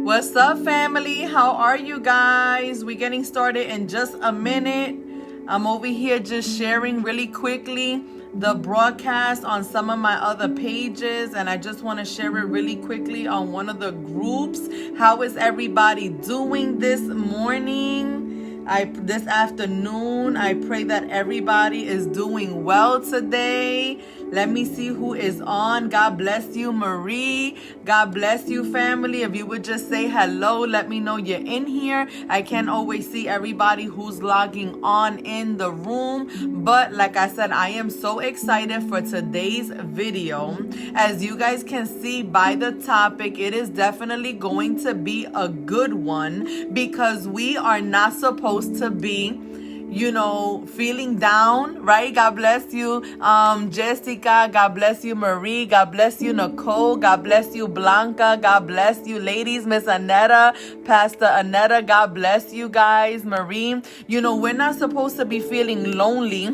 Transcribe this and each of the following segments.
What's up, family? How are you guys? We're getting started in just a minute. I'm over here just sharing really quickly the broadcast on some of my other pages, and I just want to share it really quickly on one of the groups. How is everybody doing this morning? This afternoon? I pray that everybody is doing well today. Let me see who is on. God bless you, Marie. God bless you, family. If you would just say hello, let me know you're in here. I can't always see everybody who's logging on in the room, but like I said, I am so excited for today's video. As you guys can see by the topic, it is definitely going to be a good one, because we are not supposed to be feeling down, right? God bless you, Jessica. God bless you, Marie. God bless you, Nicole. God bless you, Blanca. God bless you, ladies. Miss Anetta, Pastor Anetta. God bless you guys, Marie. We're not supposed to be feeling lonely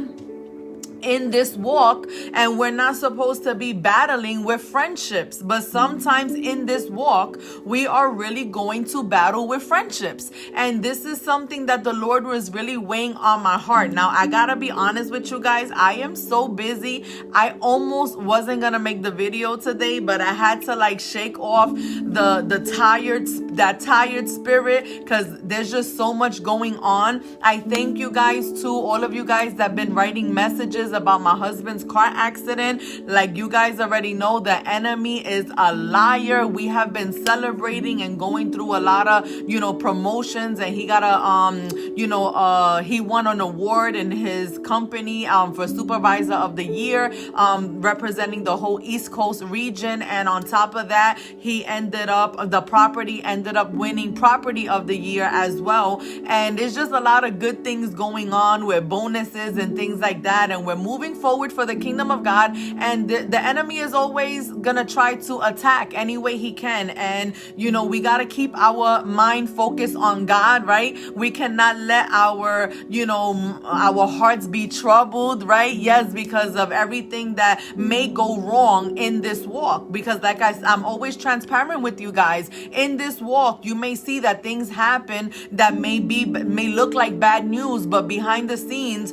in this walk, and we're not supposed to be battling with friendships, but sometimes in this walk we are really going to battle with friendships, and this is something that the Lord was really weighing on my heart. Now, I gotta be honest with you guys, I am so busy. I almost wasn't gonna make the video today, but I had to shake off that tired spirit, because there's just so much going on. I thank you guys too, all of you guys that have been writing messages about my husband's car accident. Like you guys already know, the enemy is a liar. We have been celebrating and going through a lot of promotions, and he got he won an award in his company for supervisor of the year, representing the whole East Coast region. And on top of that, the property ended up winning property of the year as well. And there's just a lot of good things going on with bonuses and things like that, and we're moving forward for the kingdom of God. And the enemy is always gonna try to attack any way he can, and we got to keep our mind focused on God, right? We cannot let our hearts be troubled, right? Yes, because of everything that may go wrong in this walk, because like I'm always transparent with you guys. In this walk, you may see that things happen that may look like bad news, but behind the scenes,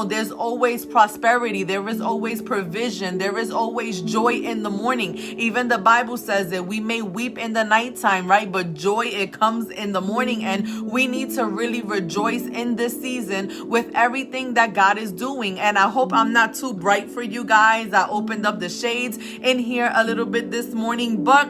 there's always prosperity, there is always provision, there is always joy in the morning. Even the Bible says that we may weep in the nighttime, right? But joy, it comes in the morning, and we need to really rejoice in this season with everything that God is doing. And I hope I'm not too bright for you guys. I opened up the shades in here a little bit this morning, but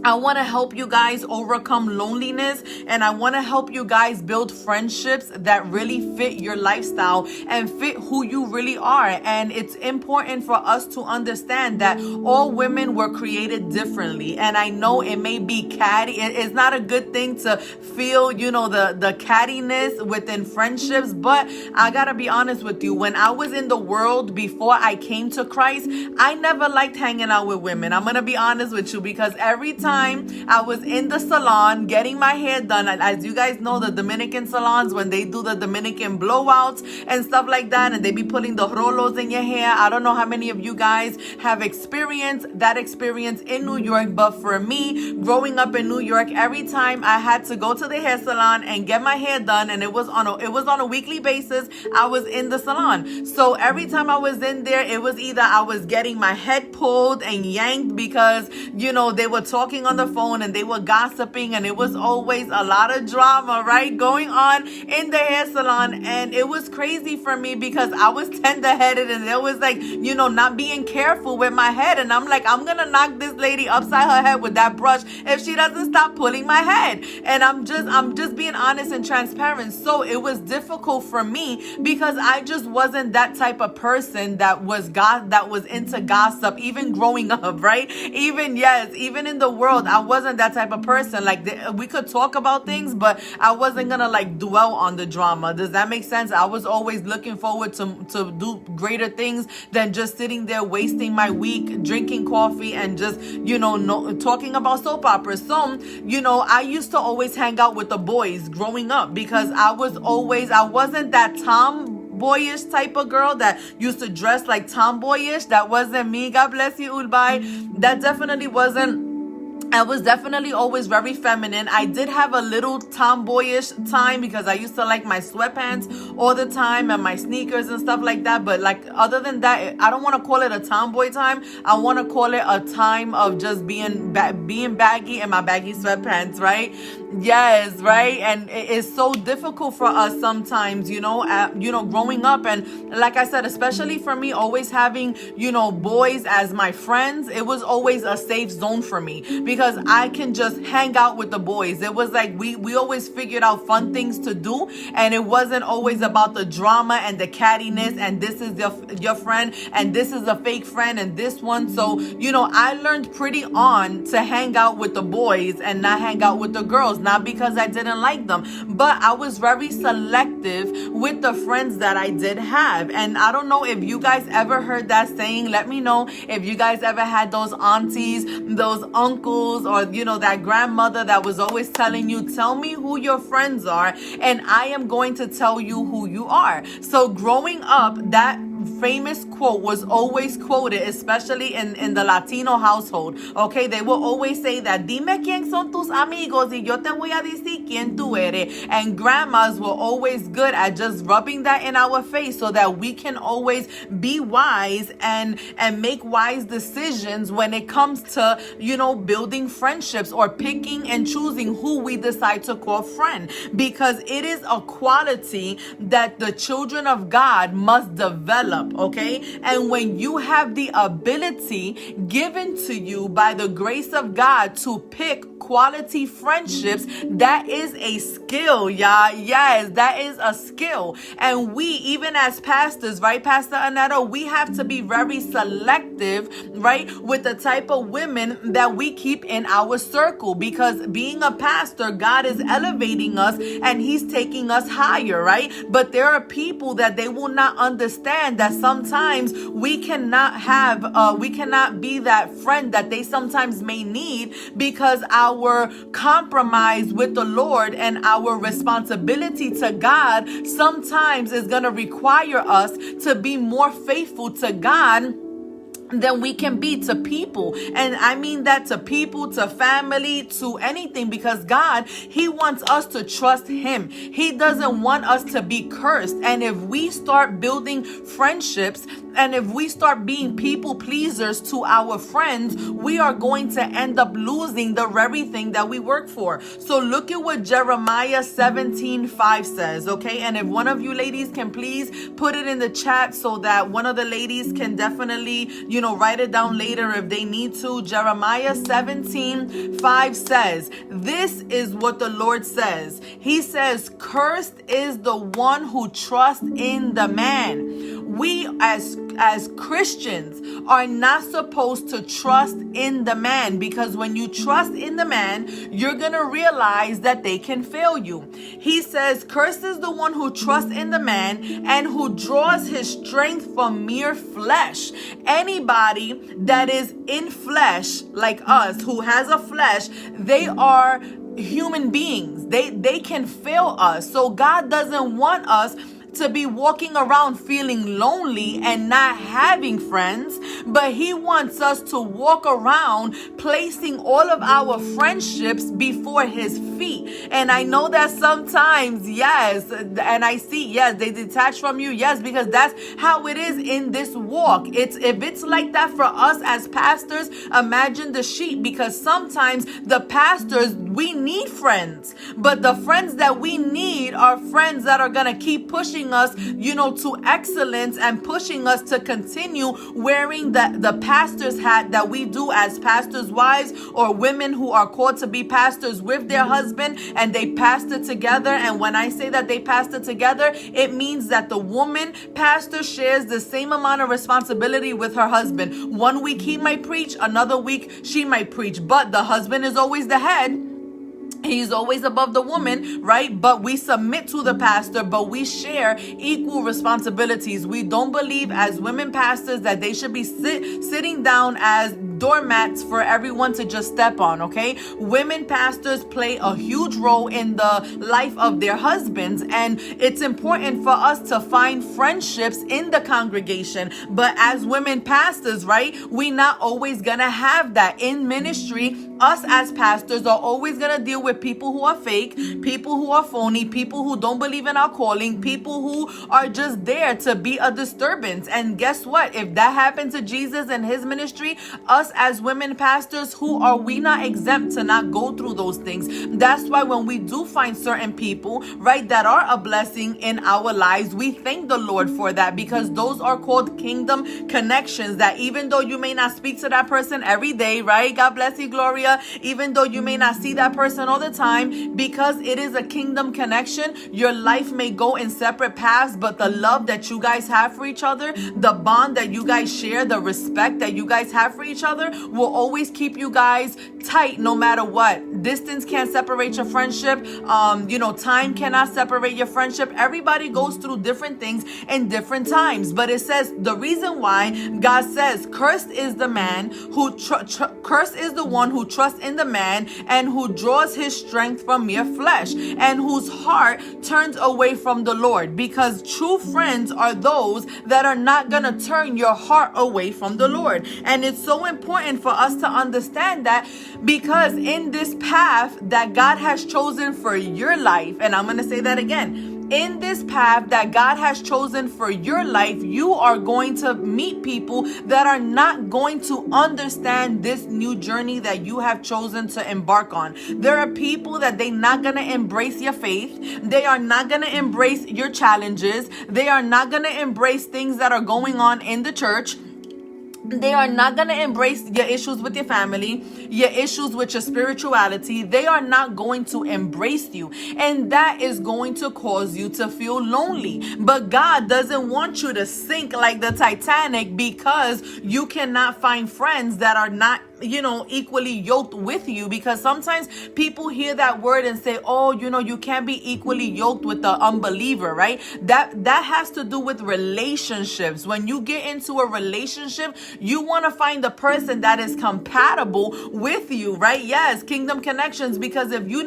I want to help you guys overcome loneliness, and I want to help you guys build friendships that really fit your lifestyle and fit who you really are. And it's important for us to understand that all women were created differently. And I know it may be catty. It's not a good thing to feel, the cattiness within friendships, but I got to be honest with you. When I was in the world before I came to Christ, I never liked hanging out with women. I'm going to be honest with you, because every time I was in the salon getting my hair done, and as you guys know, the Dominican salons, when they do the Dominican blowouts and stuff like that, and they be putting the rolos in your hair. I don't know how many of you guys have experienced that experience in New York, but for me, growing up in New York, every time I had to go to the hair salon and get my hair done, and it was on a weekly basis, I was in the salon. So every time I was in there, it was either I was getting my head pulled and yanked because they were talking calling on the phone and they were gossiping, and it was always a lot of drama, right, going on in the hair salon. And it was crazy for me because I was tender-headed, and it was like, not being careful with my head. And I'm like, I'm gonna knock this lady upside her head with that brush if she doesn't stop pulling my head. And I'm just being honest and transparent. So it was difficult for me because I just wasn't that type of person that was into gossip, even growing up, right? Even in the world, I wasn't that type of person. Like, we could talk about things, but I wasn't gonna like dwell on the drama. Does that make sense? I was always looking forward to do greater things than just sitting there wasting my week drinking coffee and just talking about soap operas. So I used to always hang out with the boys growing up because I wasn't that tomboyish type of girl that used to dress like tomboyish. That wasn't me. God bless you, Ulbai. That definitely wasn't. I was definitely always very feminine. I did have a little tomboyish time because I used to like my sweatpants all the time and my sneakers and stuff like that. But like, other than that, I don't want to call it a tomboy time. I want to call it a time of just being baggy in my baggy sweatpants, right? Yes, right. And it's so difficult for us sometimes, growing up. And like I said, especially for me, always having, boys as my friends, it was always a safe zone for me because I can just hang out with the boys. It was like we always figured out fun things to do, and it wasn't always about the drama and the cattiness and this is your friend and this is a fake friend and this one. So, I learned pretty on to hang out with the boys and not hang out with the girls. Not because I didn't like them, but I was very selective with the friends that I did have. And I don't know if you guys ever heard that saying. Let me know if you guys ever had those aunties, those uncles, or that grandmother that was always telling you, tell me who your friends are and I am going to tell you who you are. So growing up, that famous quote was always quoted, especially in the Latino household. Okay, they will always say that, dime quién son tus amigos y yo te voy a decir quién tú eres. And grandmas were always good at just rubbing that in our face so that we can always be wise and make wise decisions when it comes to building friendships or picking and choosing who we decide to call friend, because it is a quality that the children of God must develop. Okay, and when you have the ability given to you by the grace of God to pick quality friendships, that is a skill, y'all. Yes, that is a skill. And we, even as pastors, right, Pastor Anetta, we have to be very selective, right, with the type of women that we keep in our circle, because being a pastor, God is elevating us and he's taking us higher, right? But there are people that they will not understand that sometimes we cannot be that friend that they sometimes may need, because our compromise with the Lord and our responsibility to God sometimes is going to require us to be more faithful to God than we can be to people. And I mean that to people, to family, to anything, because God, he wants us to trust him. He doesn't want us to be cursed. And if we start building friendships and if we start being people pleasers to our friends, we are going to end up losing the very thing that we work for. So look at what Jeremiah 17:5 says, okay? And if one of you ladies can please put it in the chat so that one of the ladies can definitely, write it down later if they need to. Jeremiah 17:5 says, this is what the Lord says. He says, cursed is the one who trusts in the man. We as Christians are not supposed to trust in the man, because when you trust in the man, you're going to realize that they can fail you. He says, cursed is the one who trusts in the man and who draws his strength from mere flesh. Anybody that is in flesh, like us, who has a flesh, they are human beings. They can fail us. So God doesn't want us to be walking around feeling lonely and not having friends, but he wants us to walk around placing all of our friendships before his feet. And I know that sometimes, yes, and I see, yes, they detach from you, yes, because that's how it is in this walk. If it's like that for us as pastors, imagine the sheep, because sometimes the pastors, we need friends, but the friends that we need are friends that are going to keep pushing us, to excellence, and pushing us to continue wearing the pastor's hat that we do as pastors' wives, or women who are called to be pastors with their husband, and they pastor together. And when I say that they pastor together, it means that the woman pastor shares the same amount of responsibility with her husband. One week he might preach, another week she might preach, but the husband is always the head. He's always above the woman, right? But we submit to the pastor, but we share equal responsibilities. We don't believe as women pastors that they should be sitting down as doormats for everyone to just step on, okay? Women pastors play a huge role in the life of their husbands, and it's important for us to find friendships in the congregation. But as women pastors, right, we not always gonna have that in ministry. Us as pastors are always gonna deal with people who are fake, people who are phony, people who don't believe in our calling, people who are just there to be a disturbance. And guess what? If that happened to Jesus and his ministry, us as women pastors, who are we not exempt to not go through those things? That's why when we do find certain people, right, that are a blessing in our lives, we thank the Lord for that, because those are called kingdom connections, that even though you may not speak to that person every day, right? God bless you, Gloria. Even though you may not see that person all the time, because it is a kingdom connection, your life may go in separate paths, but the love that you guys have for each other, the bond that you guys share, the respect that you guys have for each other will always keep you guys tight no matter what. Distance can't separate your friendship. Time cannot separate your friendship. Everybody goes through different things in different times, but it says the reason why God says cursed is the man who cursed is the one who trusts in the man and who draws his strength from mere flesh, and whose heart turns away from the Lord, because true friends are those that are not gonna turn your heart away from the Lord. And it's so important for us to understand that, because in this path that God has chosen for your life, and I'm gonna say that again, in this path that God has chosen for your life, you are going to meet people that are not going to understand this new journey that you have chosen to embark on. There are people that they're not going to embrace your faith. They are not going to embrace your challenges. They are not going to embrace things that are going on in the church. They are not going to embrace your issues with your family, your issues with your spirituality. They are not going to embrace you. And that is going to cause you to feel lonely. But God doesn't want you to sink like the Titanic because you cannot find friends that are not equally yoked with you. Because sometimes people hear that word and say, oh, you can't be equally yoked with the unbeliever, right? That has to do with relationships. When you get into a relationship, you want to find the person that is compatible with you, right? Yes, kingdom connections. Because if you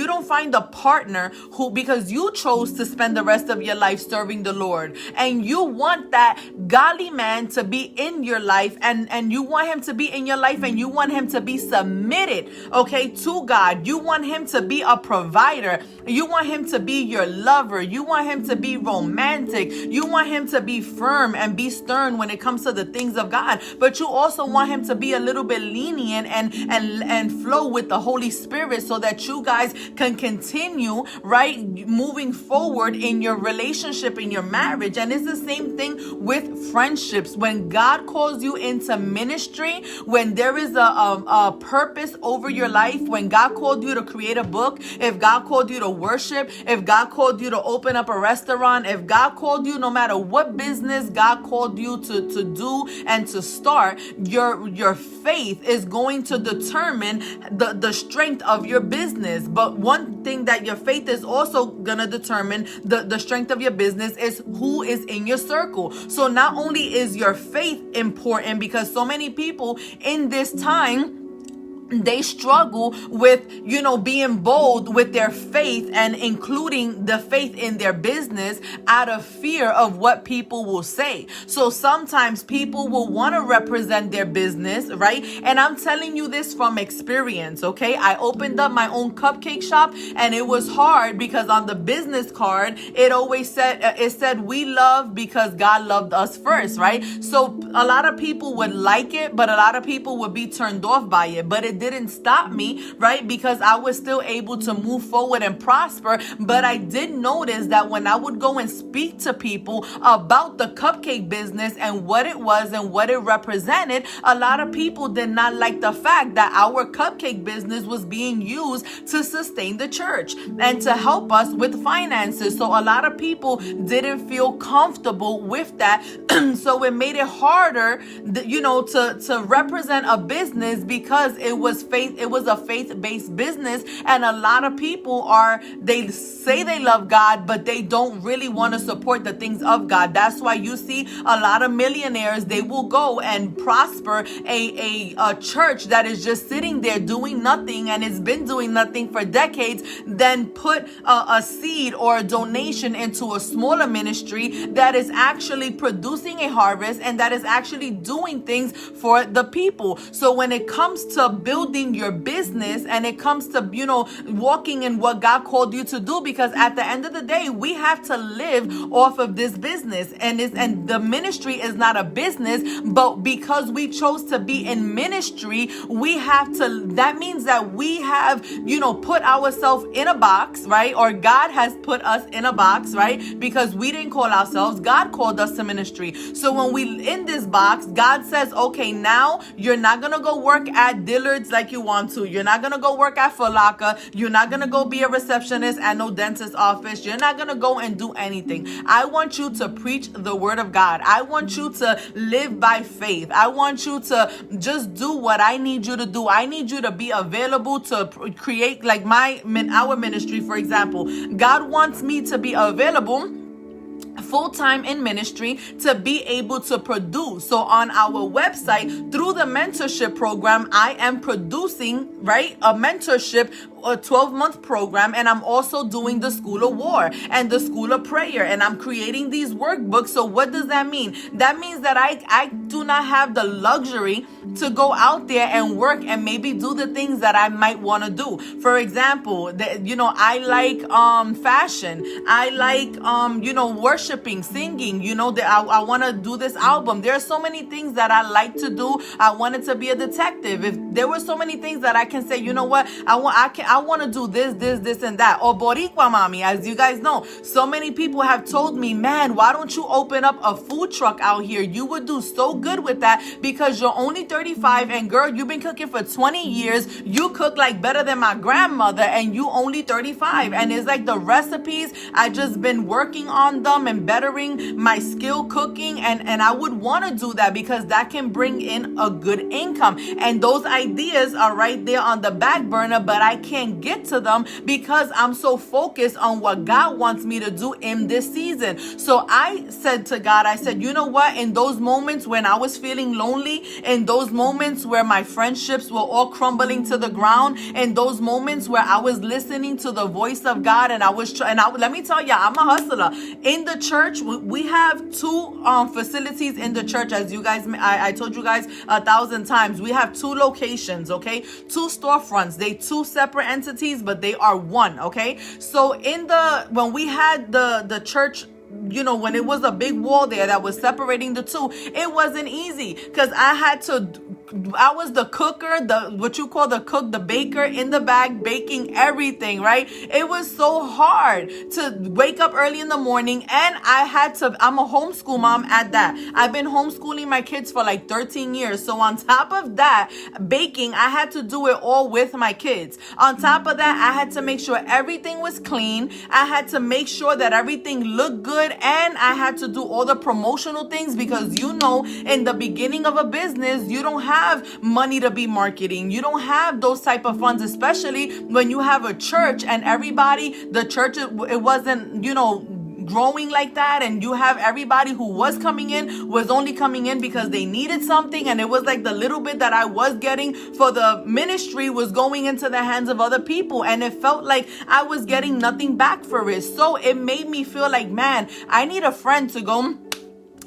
don't find a partner because you chose to spend the rest of your life serving the Lord, and you want that godly man to be in your life, and you want him to be in your life, and you want him to be submitted, okay, to God. You want him to be a provider. You want him to be your lover. You want him to be romantic. You want him to be firm and be stern when it comes to the things of God. But you also want him to be a little bit lenient and flow with the Holy Spirit, so that you guys can continue, right, moving forward in your relationship, in your marriage. And it's the same thing with friendships. When God calls you into ministry, when there is a purpose over your life, when God called you to create a book, if God called you to worship, if God called you to open up a restaurant, if God called you, no matter what business God called you to do and to start, your faith is going to determine the strength of your business. But one thing that your faith is also going to determine the strength of your business is who is in your circle. So not only is your faith important, because so many people in this time they struggle with, being bold with their faith and including the faith in their business out of fear of what people will say. So sometimes people will want to represent their business, right? And I'm telling you this from experience, okay? I opened up my own cupcake shop, and it was hard because on the business card, it always said we love because God loved us first, right? So a lot of people would like it, but a lot of people would be turned off by it. But it didn't stop me, right? Because I was still able to move forward and prosper. But I did notice that when I would go and speak to people about the cupcake business and what it was and what it represented, a lot of people did not like the fact that our cupcake business was being used to sustain the church and to help us with finances. So a lot of people didn't feel comfortable with that. So it made it harder, to represent a business because it was a faith-based business, and a lot of people they say they love God, but they don't really want to support the things of God. That's why you see a lot of millionaires, they will go and prosper a church that is just sitting there doing nothing, and it's been doing nothing for decades, then put a seed or a donation into a smaller ministry that is actually producing a harvest and that is actually doing things for the people. So when it comes to building your business and it comes to, walking in what God called you to do, because at the end of the day, we have to live off of this business, and the ministry is not a business, but because we chose to be in ministry, that means that we have, put ourselves in a box, right? Or God has put us in a box, right? Because we didn't call ourselves, God called us to ministry. So when we in this box, God says, okay, now you're not going to go work at Dillard's like you want to. You're not going to go work at Foot Locker. You're not going to go be a receptionist at no dentist's office. You're not going to go and do anything. I want you to preach the word of God. I want you to live by faith. I want you to just do what I need you to do. I need you to be available to create, like our ministry, for example. God wants me to be available full-time in ministry to be able to produce. So on our website, through the mentorship program, I am producing, right, a mentorship, a 12-month program, and I'm also doing the School of War and the School of Prayer, and I'm creating these workbooks. So what does that mean? That means that I do not have the luxury to go out there and work and maybe do the things that I might want to do. For example, I like fashion. I like worshiping, singing. I want to do this album. There are so many things that I like to do. I wanted to be a detective. If there were so many things that I can say, you know what, I want to do this and that. Or Boricua Mommy, as you guys know, so many people have told me, man, why don't you open up a food truck out here? You would do so good with that because you're only 35, and girl, you've been cooking for 20 years. You cook like better than my grandmother, and you only 35. And it's like the recipes, I just been working on them and bettering my skill cooking, and I would want to do that because that can bring in a good income. And those ideas are right there on the back burner, but I can't get to them because I'm so focused on what God wants me to do in this season. So I said to God, I said, you know what, in those moments when I was feeling lonely, in those moments where my friendships were all crumbling to the ground, in those moments where I was listening to the voice of God, and let me tell you, I'm a hustler. In the church, we have two facilities in the church, as you guys, I told you guys 1,000 times. We have two locations, okay? Two storefronts. They two separate entities, but they are one, okay? So when we had the church, when it was a big wall there that was separating the two, it wasn't easy because I was the cooker, what you call the cook, the baker in the back, baking everything, right? It was so hard to wake up early in the morning, and I'm a homeschool mom at that. I've been homeschooling my kids for like 13 years. So on top of that, baking, I had to do it all with my kids. On top of that, I had to make sure everything was clean. I had to make sure that everything looked good, and I had to do all the promotional things because in the beginning of a business, you don't have money to be marketing. You don't have those type of funds, especially when you have a church and the church, it wasn't, growing like that, and you have everybody who was coming in was only coming in because they needed something, and it was like the little bit that I was getting for the ministry was going into the hands of other people, and it felt like I was getting nothing back for it. So it made me feel like, man, I need a friend to go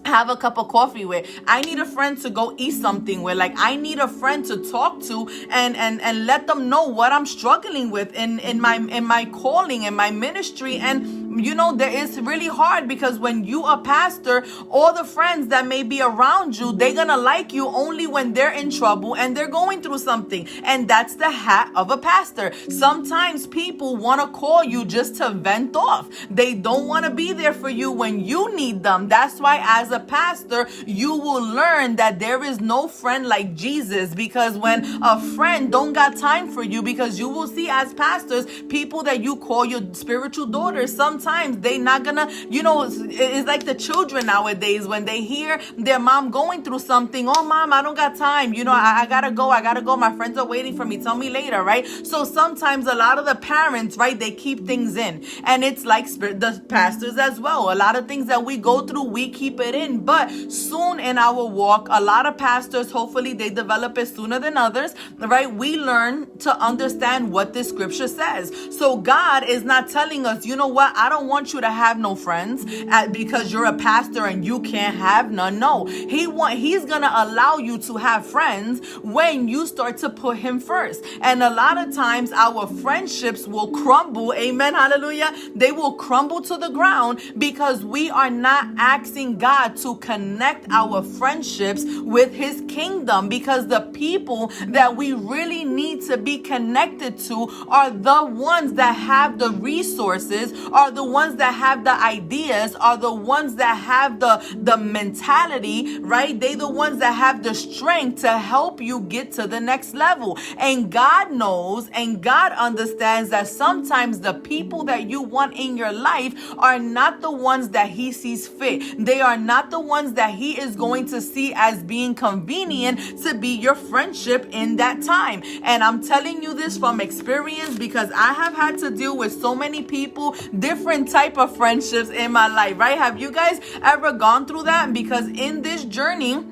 have a cup of coffee with. I need a friend to go eat something with. Like, I need a friend to talk to and let them know what I'm struggling with in my calling, in my ministry. And you know, it's really hard because when you a pastor, all the friends that may be around you, they're gonna like you only when they're in trouble and they're going through something. And that's the hat of a pastor. Sometimes people want to call you just to vent off. They don't want to be there for you when you need them. That's why as a pastor, you will learn that there is no friend like Jesus, because when a friend don't got time for you, because you will see as pastors, people that you call your spiritual daughters, sometimes they not gonna, you know, it's like the children nowadays when they hear their mom going through something. Oh, mom, I don't got time. You know, I gotta go. My friends are waiting for me. Tell me later, right? So sometimes a lot of the parents, right, they keep things in, and it's like the pastors as well. A lot of things that we go through, we keep it in. But soon in our walk, a lot of pastors, hopefully they develop it sooner than others, right? We learn to understand what the scripture says. So God is not telling us, you know what, I don't want you to have no friends because you're a pastor and you can't have none. No, he's gonna allow you to have friends when you start to put him first. And a lot of times our friendships will crumble. Amen. Hallelujah. They will crumble to the ground because we are not asking God to connect our friendships with his kingdom, because the people that we really need to be connected to are the ones that have the resources, are the ones that have the ideas, are the ones that have the mentality, right? They the ones that have the strength to help you get to the next level. And God knows and God understands that sometimes the people that you want in your life are not the ones that he sees fit. They are not the ones that he is going to see as being convenient to be your friendship in that time. And I'm telling you this from experience, because I have had to deal with so many people, different type of friendships in my life, right? Have you guys ever gone through that? Because in this journey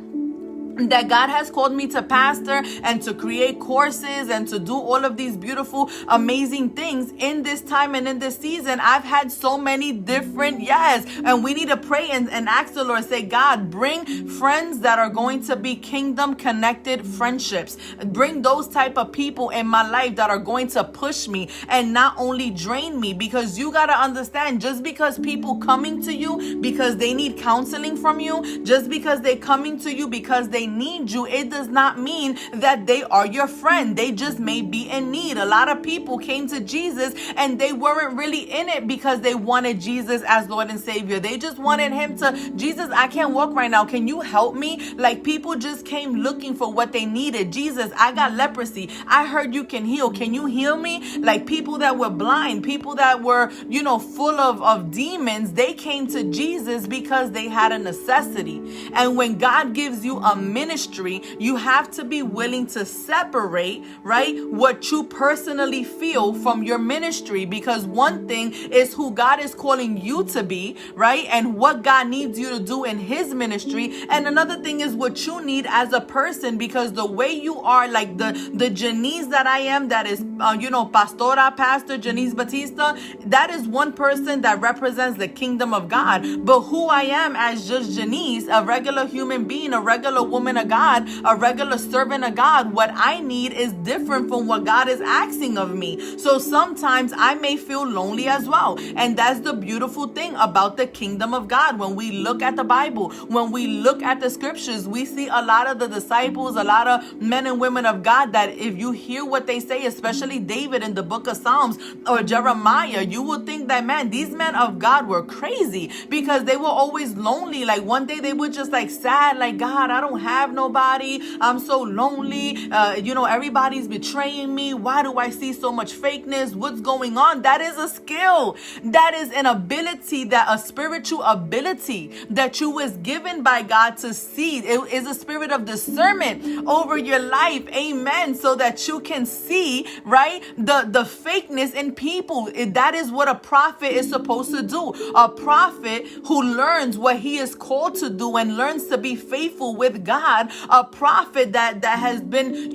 that God has called me to pastor and to create courses and to do all of these beautiful, amazing things in this time and in this season, I've had so many different, and we need to pray and ask the Lord, say, God, bring friends that are going to be kingdom connected friendships. Bring those type of people in my life that are going to push me and not only drain me, because you got to understand, just because people coming to you because they need counseling from you, just because they coming to you because they need you, it does not mean that they are your friend. They just may be in need. A lot of people came to Jesus and they weren't really in it because they wanted Jesus as Lord and Savior. They just wanted him to, Jesus, I can't walk right now. Can you help me? Like, people just came looking for what they needed. Jesus, I got leprosy. I heard you can heal. Can you heal me? Like, people that were blind, people that were, you know, full of demons, they came to Jesus because they had a necessity. And when God gives you a ministry, you have to be willing to separate, right, what you personally feel from your ministry, because one thing is who God is calling you to be, right, and what God needs you to do in his ministry, and another thing is what you need as a person, because the way you are, like the Janice that I am, that is Pastora, Pastor Janice Batista, that is one person that represents the kingdom of God. But who I am as just Janice, a regular human being, a regular woman of God, a regular servant of God, what I need is different from what God is asking of me. So sometimes I may feel lonely as well. And that's the beautiful thing about the kingdom of God. When we look at the Bible, when we look at the scriptures, we see a lot of the disciples, a lot of men and women of God, that if you hear what they say, especially David in the book of Psalms or Jeremiah, you will think that, man, these men of God were crazy, because they were always lonely. Like, one day they were just like sad, like, God, I don't have nobody. I'm so lonely. Everybody's betraying me. Why do I see so much fakeness? What's going on? That is a skill. That is an ability, a spiritual ability that you was given by God to see. It is a spirit of discernment over your life. Amen. So that you can see, right, the fakeness in people. That is what a prophet is supposed to do. A prophet who learns what he is called to do and learns to be faithful with God. A prophet that has been,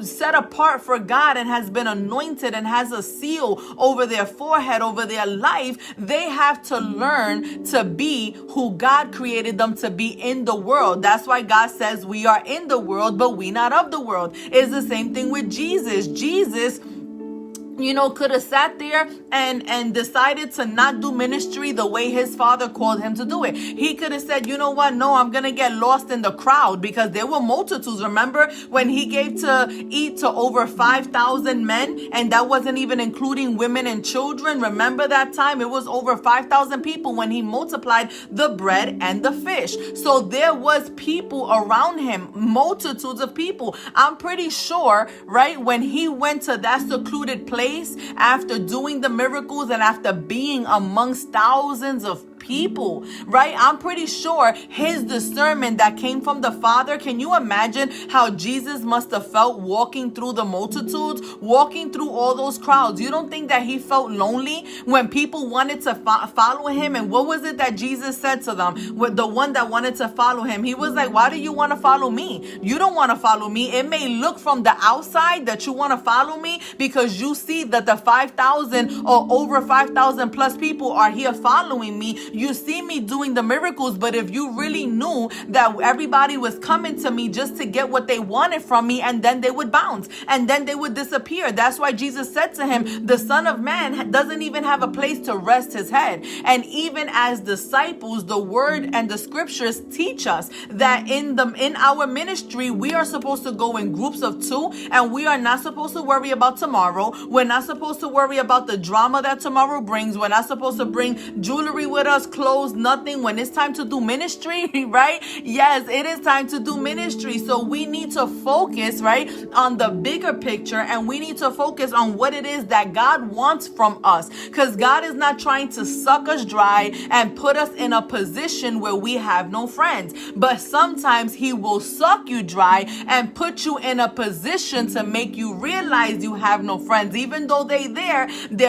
set apart for God and has been anointed and has a seal over their forehead, over their life. They have to learn to be who God created them to be in the world. That's why God says we are in the world, but we not of the world. It's the same thing with Jesus. Jesus could have sat there and decided to not do ministry the way his father called him to do it. He could have said, you know what? No, I'm going to get lost in the crowd, because there were multitudes. Remember when he gave to eat to over 5,000 men, and that wasn't even including women and children. Remember that time? It was over 5,000 people when he multiplied the bread and the fish. So there was people around him, multitudes of people. I'm pretty sure, right, when he went to that secluded place, after doing the miracles and after being amongst thousands of people, right? I'm pretty sure his discernment that came from the Father. Can you imagine how Jesus must have felt walking through the multitudes, walking through all those crowds? You don't think that he felt lonely when people wanted to follow him? And what was it that Jesus said to them? With the one that wanted to follow him, he was like, why do you want to follow me? You don't want to follow me. It may look from the outside that you want to follow me because you see that the 5,000 or over 5,000 plus people are here following me. You see me doing the miracles, but if you really knew that everybody was coming to me just to get what they wanted from me, and then they would bounce and then they would disappear. That's why Jesus said to him, the Son of Man doesn't even have a place to rest his head. And even as disciples, the word and the scriptures teach us that in our ministry, we are supposed to go in groups of 2, and we are not supposed to worry about tomorrow. We're not supposed to worry about the drama that tomorrow brings. We're not supposed to bring jewelry with us, clothes, nothing. When it's time to do ministry, right? Yes, it is time to do ministry. So we need to focus, right, on the bigger picture, and we need to focus on what it is that God wants from us, because God is not trying to suck us dry and put us in a position where we have no friends. But sometimes he will suck you dry and put you in a position to make you realize you have no friends. Even though their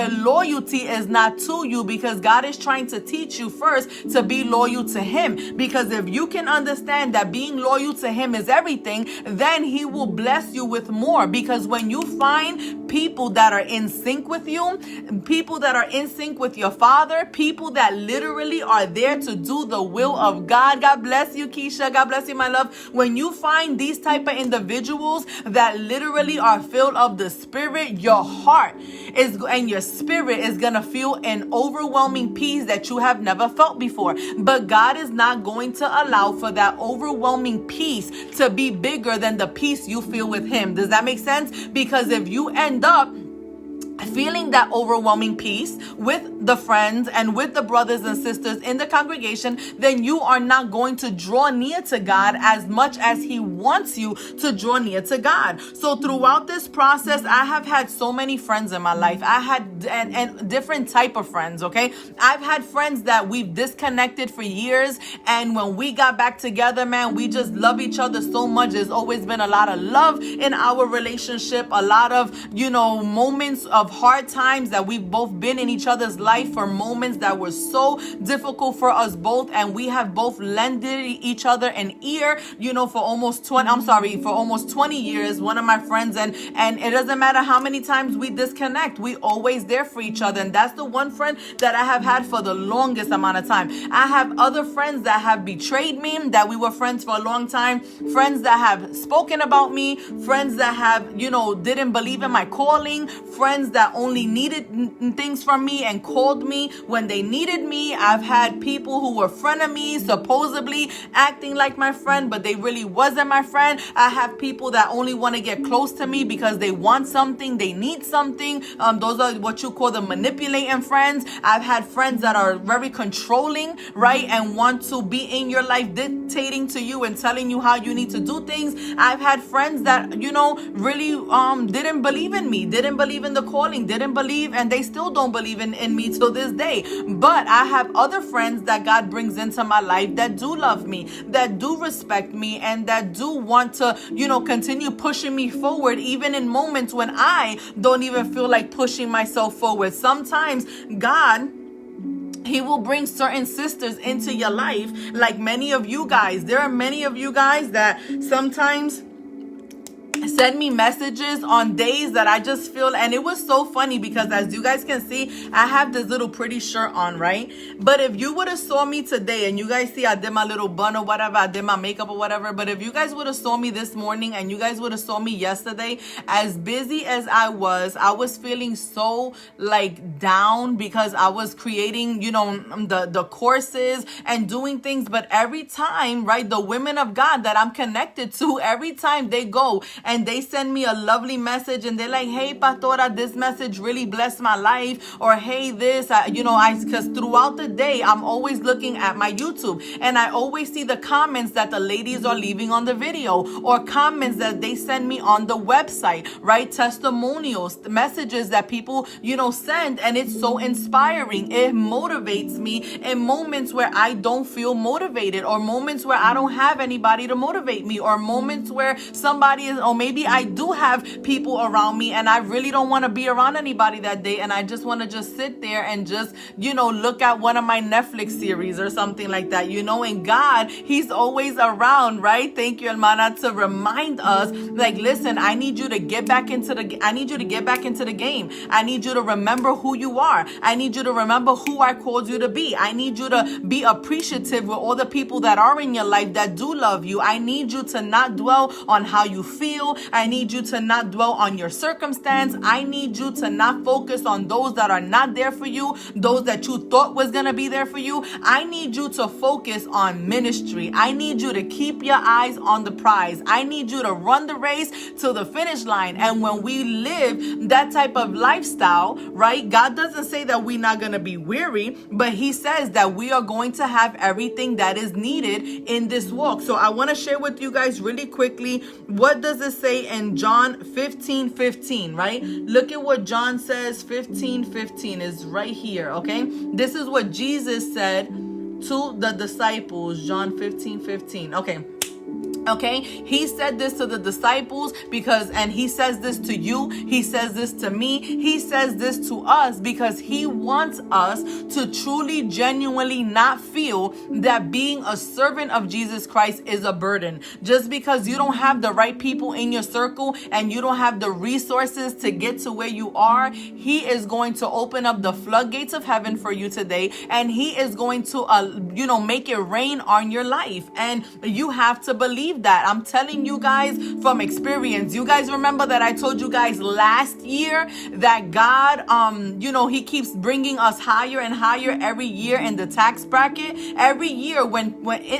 loyalty is not to you, because God is trying to teach you first to be loyal to him. Because if you can understand that being loyal to him is everything, then he will bless you with more. Because when you find people that are in sync with you, people that are in sync with your Father, people that literally are there to do the will of God. God bless you, Keisha. God bless you, my love. When you find these type of individuals that literally are filled of the Spirit, your heart and your spirit is gonna feel an overwhelming peace that you have never felt before. But God is not going to allow for that overwhelming peace to be bigger than the peace you feel with him. Does that make sense? Because if you end up feeling that overwhelming peace with the friends and with the brothers and sisters in the congregation, then you are not going to draw near to God as much as he wants you to draw near to God. So throughout this process, I have had so many friends in my life. I had and different type of friends, okay? I've had friends that we've disconnected for years, and when we got back together, man, we just love each other so much. There's always been a lot of love in our relationship, a lot of, moments of hard times that we've both been in each other's life, for moments that were so difficult for us both, and we have both lended each other an ear, for almost 20 years. One of my friends, and it doesn't matter how many times we disconnect, we always there for each other. And that's the one friend that I have had for the longest amount of time. I have other friends that have betrayed me, that we were friends for a long time, friends that have spoken about me, friends that have, didn't believe in my calling, friends that that only needed things from me and called me when they needed me. I've had people who were frenemies, supposedly acting like my friend, but they really wasn't my friend. I have people that only want to get close to me because they want something, they need something. Those are what you call the manipulating friends. I've had friends that are very controlling, right, and want to be in your life, dictating to you and telling you how you need to do things. I've had friends that, really didn't believe in me, didn't believe in the calling, didn't believe, and they still don't believe in me till this day. But I have other friends that God brings into my life that do love me, that do respect me, and that do want to, continue pushing me forward, even in moments when I don't even feel like pushing myself forward. Sometimes God, He will bring certain sisters into your life, like many of you guys. There are many of you guys that sometimes send me messages on days that I just feel, and it was so funny because as you guys can see, I have this little pretty shirt on, right? But if you would have saw me today, and you guys see I did my little bun or whatever, I did my makeup or whatever, but if you guys would have saw me this morning and you guys would have saw me yesterday, as busy as I was feeling so like down because I was creating, the courses and doing things. But every time, right, the women of God that I'm connected to, every time they go and they send me a lovely message and they're like, hey, Pastora, this message really blessed my life. Or hey, this, because throughout the day, I'm always looking at my YouTube and I always see the comments that the ladies are leaving on the video or comments that they send me on the website, right? Testimonials, messages that people, send, and it's so inspiring. It motivates me in moments where I don't feel motivated, or moments where I don't have anybody to motivate me, or moments where somebody is, or maybe I do have people around me and I really don't want to be around anybody that day, and I just want to just sit there and just, look at one of my Netflix series or something like that, and God, He's always around, right? Thank you, hermana, to remind us, like, listen, I need you to get back into the game. I need you to remember who you are. I need you to remember who I called you to be. I need you to be appreciative with all the people that are in your life that do love you. I need you to not dwell on how you feel. I need you to not dwell on your circumstance. I need you to not focus on those that are not there for you, those that you thought was going to be there for you. I need you to focus on ministry. I need you to keep your eyes on the prize. I need you to run the race to the finish line. And when we live that type of lifestyle, right, God doesn't say that we're not going to be weary, but He says that we are going to have everything that is needed in this walk. So I want to share with you guys really quickly, what does it say in John 15:15, right? Look at what John says. 15:15 is right here, okay? This is what Jesus said to the disciples. John 15:15. Okay, He said this to the disciples and He says this to you. He says this to me. He says this to us because He wants us to truly, genuinely not feel that being a servant of Jesus Christ is a burden. Just because you don't have the right people in your circle and you don't have the resources to get to where you are, He is going to open up the floodgates of heaven for you today, and He is going to, make it rain on your life. And you have to believe that. I'm telling you guys from experience. You guys remember that I told you guys last year that God, He keeps bringing us higher and higher every year in the tax bracket. Every year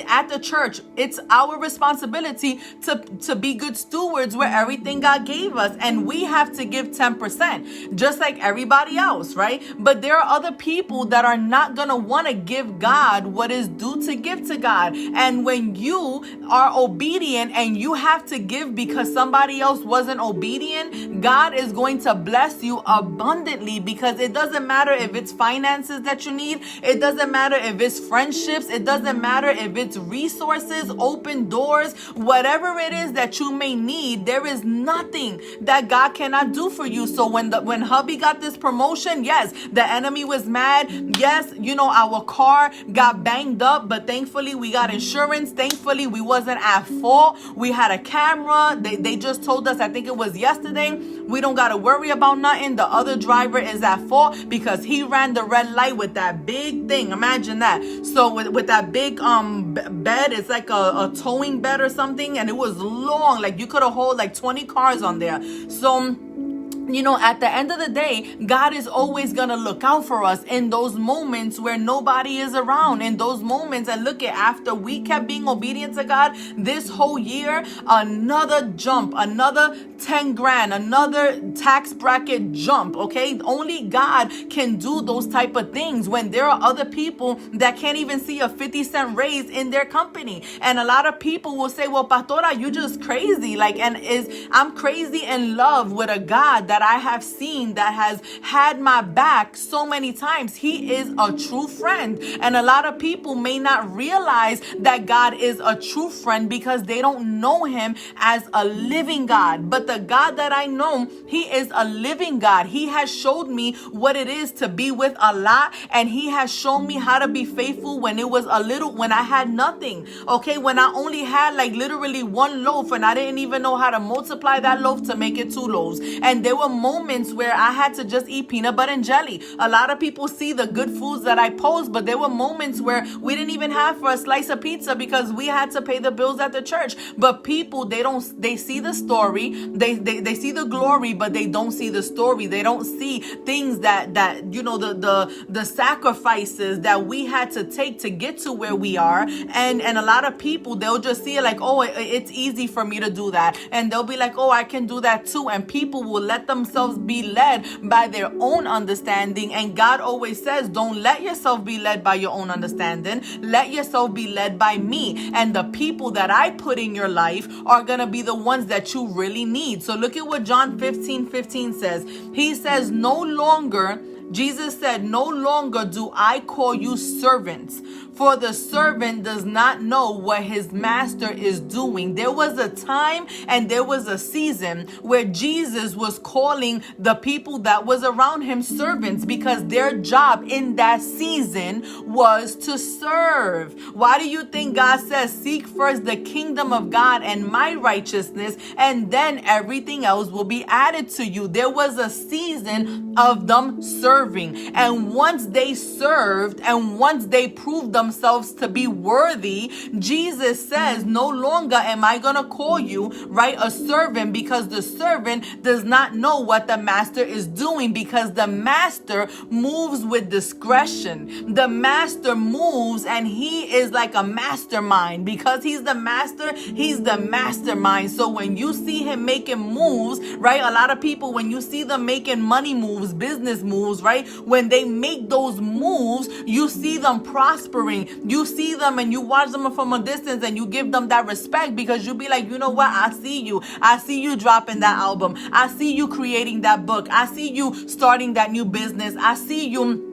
at the church, it's our responsibility to be good stewards with everything God gave us. And we have to give 10%, just like everybody else, right? But there are other people that are not going to want to give God what is due to give to God. And when you are obedient and you have to give because somebody else wasn't obedient, God is going to bless you abundantly, because it doesn't matter if it's finances that you need. It doesn't matter if it's friendships. It doesn't matter if it's resources, open doors, whatever it is that you may need. There is nothing that God cannot do for you. So when hubby got this promotion, yes, the enemy was mad. Yes, our car got banged up, but thankfully we got insurance. Thankfully we wasn't at fault. We had a camera. They just told us, I think it was yesterday, we don't got to worry about nothing. The other driver is at fault because he ran the red light with that big thing. Imagine that. So with that big bed, it's like a towing bed or something, and it was long. Like you could have hold like 20 cars on there. So at the end of the day, God is always going to look out for us in those moments where nobody is around, in those moments. And look at, after we kept being obedient to God this whole year, another jump, another 10 grand, another tax bracket jump. Okay. Only God can do those type of things when there are other people that can't even see a 50-cent raise in their company. And a lot of people will say, well, Pastora, you just crazy. I'm crazy in love with a God that I have seen that has had my back so many times. He is a true friend. And a lot of people may not realize that God is a true friend because they don't know him as a living God. But the God that I know, he is a living God. He has showed me what it is to be with Allah, and he has shown me how to be faithful when it was when I had nothing. Okay, when I only had literally one loaf and I didn't even know how to multiply that loaf to make it 2 loaves. And there were moments where I had to just eat peanut butter and jelly. A lot of people see the good foods that I post, but there were moments where we didn't even have for a slice of pizza because we had to pay the bills at the church. But people, they see the story, they see the glory, but they don't see the story. They don't see things that the sacrifices that we had to take to get to where we are. And a lot of people, they'll just see it like, oh, it's easy for me to do that. And they'll be like, oh, I can do that too. And people will let themselves be led by their own understanding. And God always says, don't let yourself be led by your own understanding. Let yourself be led by me. And the people that I put in your life are going to be the ones that you really need. So look at what John 15:15 says. He says, Jesus said, no longer do I call you servants, for the servant does not know what his master is doing. There was a time and there was a season where Jesus was calling the people that was around him servants because their job in that season was to serve. Why do you think God says, seek first the kingdom of God and my righteousness, and then everything else will be added to you? There was a season of them serving. And once they served and once they proved themselves to be worthy, Jesus says, no longer am I going to call you, a servant, because the servant does not know what the master is doing, because the master moves with discretion. The master moves and he is like a mastermind. Because he's the master, he's the mastermind. So when you see him making moves, a lot of people, when you see them making money moves, business moves, when they make those moves, you see them prospering. You see them and you watch them from a distance and you give them that respect, because you be like, you know what? I see you. I see you dropping that album. I see you creating that book. I see you starting that new business. I see you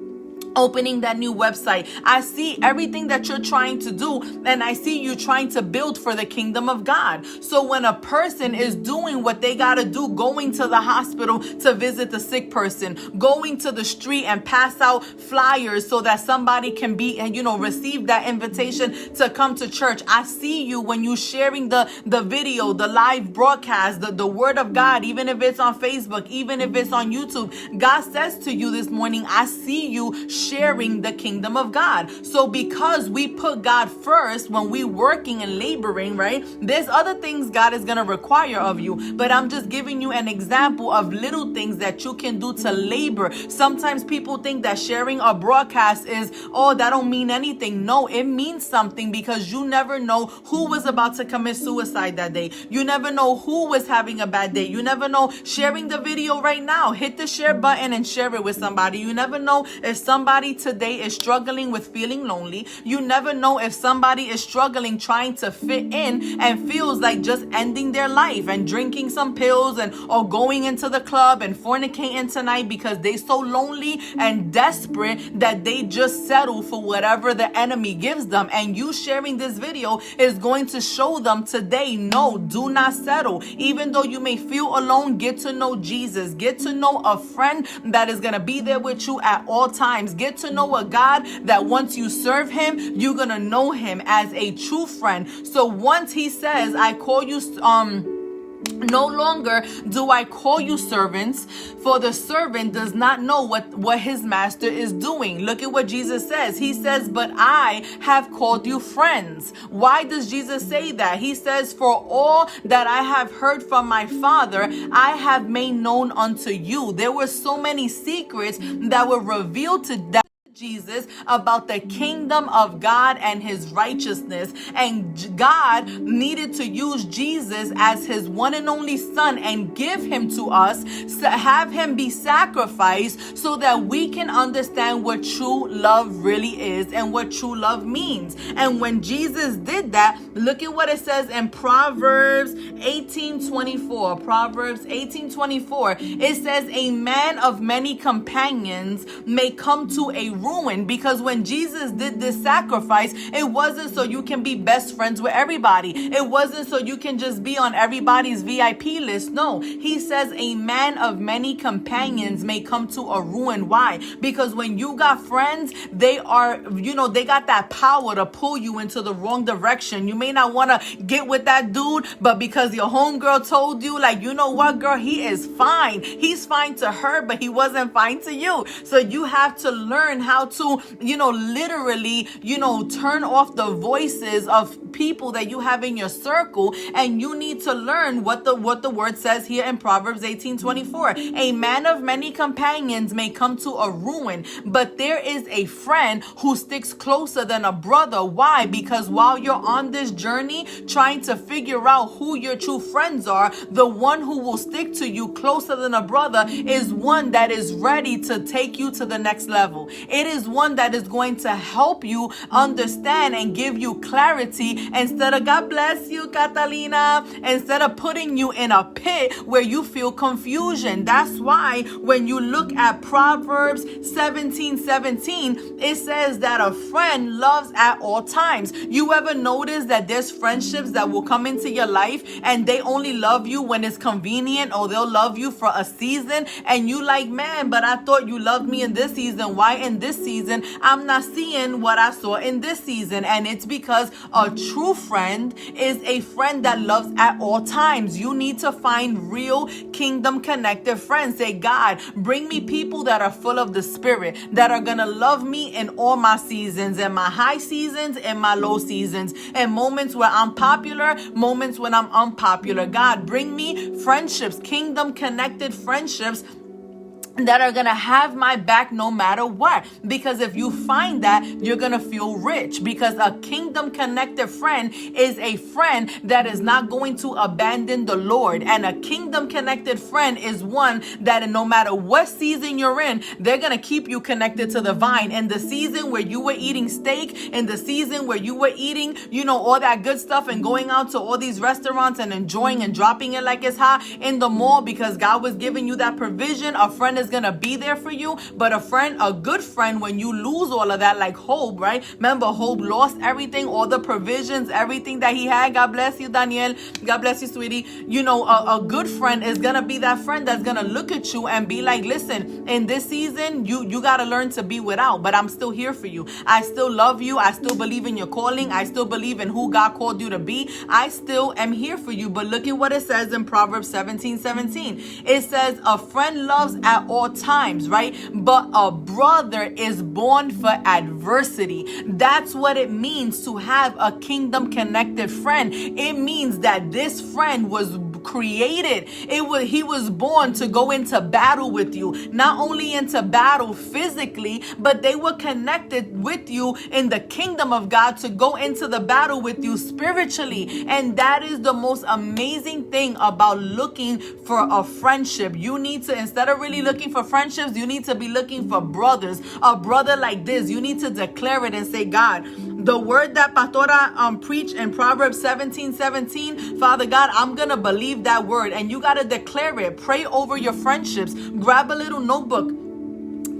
opening that new website. I see everything that you're trying to do, and I see you trying to build for the kingdom of God. So when a person is doing what they got to do, going to the hospital to visit the sick person, going to the street and pass out flyers so that somebody can be and receive that invitation to come to church. I see you when you sharing the video, the live broadcast, the word of God, even if it's on Facebook, even if it's on YouTube. God says to you this morning, I see you sharing the kingdom of God. So because we put God first when we working and laboring, there's other things God is going to require of you. But I'm just giving you an example of little things that you can do to labor. Sometimes people think that sharing a broadcast is, oh, that don't mean anything. No, it means something, because you never know who was about to commit suicide that day. You never know who was having a bad day. You never know. Sharing the video right now, hit the share button and share it with somebody. You never know if somebody today is struggling with feeling lonely. You never know if somebody is struggling trying to fit in and feels like just ending their life and drinking some pills or going into the club and fornicating tonight because they so lonely and desperate that they just settle for whatever the enemy gives them. And you sharing this video is going to show them today, no, do not settle. Even though you may feel alone, get to know Jesus. Get to know a friend that is going to be there with you at all times. Get to know a God that once you serve him, you're going to know him as a true friend. So once he says, I call you No longer do I call you servants, for the servant does not know what his master is doing. Look at what Jesus says. He says, but I have called you friends. Why does Jesus say that? He says, for all that I have heard from my Father, I have made known unto you. There were so many secrets that were revealed to Jesus about the kingdom of God and his righteousness, and God needed to use Jesus as his one and only son and give him to us, to have him be sacrificed so that we can understand what true love really is and what true love means. And when Jesus did that, look at what it says in Proverbs 18:24. Proverbs 18:24. It says, a man of many companions may come to a ruin. Because when Jesus did this sacrifice, it wasn't so you can be best friends with everybody. It wasn't so you can just be on everybody's VIP list. No, he says a man of many companions may come to a ruin. Why? Because when you got friends, they are, they got that power to pull you into the wrong direction. You may not want to get with that dude, but because your homegirl told you, like, you know what, girl, he is fine. He's fine to her, but he wasn't fine to you. So you have to learn how to, literally, turn off the voices of people that you have in your circle. And you need to learn what the word says here in Proverbs 18:24. A man of many companions may come to a ruin, but there is a friend who sticks closer than a brother. Why? Because while you're on this journey trying to figure out who your true friends are, the one who will stick to you closer than a brother is one that is ready to take you to the next level. It is one that is going to help you understand and give you clarity instead of, God bless you, Catalina, instead of putting you in a pit where you feel confusion. That's why when you look at Proverbs 17:17, it says that a friend loves at all times. You ever notice that there's friendships that will come into your life and they only love you when it's convenient, or they'll love you for a season, and you like, man, but I thought you loved me in this season. Why in this season I'm not seeing what I saw in this season? And it's because a true friend is a friend that loves at all times. You need to find real kingdom connected friends. Say, God, bring me people that are full of the Spirit, that are gonna love me in all my seasons, in my high seasons, in my low seasons, in moments where I'm popular, moments when I'm unpopular. God, bring me friendships, kingdom connected friendships that are gonna have my back no matter what. Because if you find that, you're gonna feel rich, because a kingdom connected friend is a friend that is not going to abandon the Lord. And a kingdom connected friend is one that no matter what season you're in, they're gonna keep you connected to the vine. In the season where you were eating steak, in the season where you were eating, all that good stuff and going out to all these restaurants and enjoying and dropping it like it's hot in the mall because God was giving you that provision, a friend is gonna be there for you. But a good friend, when you lose all of that, like Job, right? Remember, Job lost everything, all the provisions, everything that he had. God bless you, Danielle. God bless you, sweetie. A good friend is gonna be that friend that's gonna look at you and be like, listen, in this season, you gotta learn to be without, but I'm still here for you. I still love you. I still believe in your calling. I still believe in who God called you to be. I still am here for you. But look at what it says in Proverbs 17:17. It says, a friend loves at all times, right? But a brother is born for adversity. That's what it means to have a kingdom connected friend. It means that this friend was created. He was born to go into battle with you, not only into battle physically, but they were connected with you in the kingdom of God to go into the battle with you spiritually. And that is the most amazing thing about looking for a friendship. You need to, instead of really looking for friendships, you need to be looking for brothers. A brother like this, you need to declare it and say, God, the word that Pastora preached in Proverbs 17:17, Father God, I'm gonna believe that word, and you gotta declare it. Pray over your friendships. Grab a little notebook